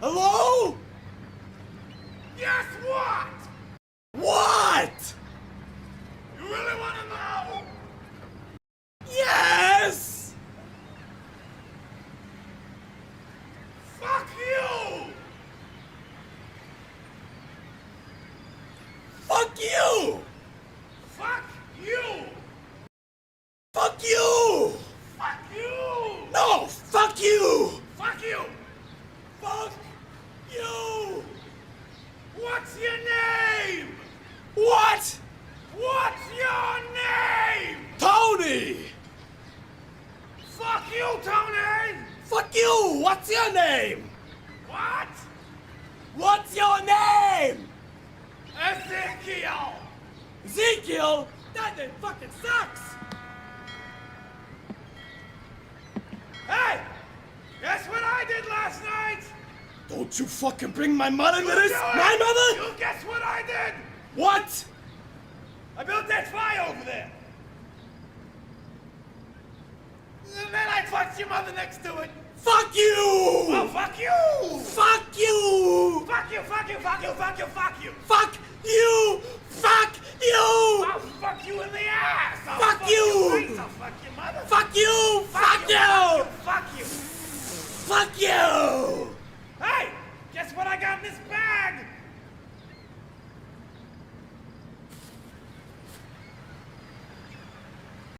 Hello? Guess what? What? You really want to know? Yes! Fuck you! Fuck you! Fuck you! Fuck you! Fuck you! No! Fuck you! Fuck you! Fuck you! What's your name? What? What's your name? Tony! Fuck you, Tony! Fuck you! What's your name? What? What's your name? Ezekiel! Ezekiel? That name fucking sucks! Hey! Guess what I did last night? Don't you fucking bring my mother into You this! do it! My mother? You guess what I did? What? I built that fire over there. And then I fucked your mother next to it. Fuck you! Oh, fuck you! Fuck you! Fuck you, fuck you, fuck you, fuck you, fuck you! Fuck you! Fuck you! I'll fuck you in the ass! I'll Fuck you! Your face. I'll fuck your mother! Fuck you! Fuck you! Fuck you! Fuck you! Hey! Guess what I got in this bag?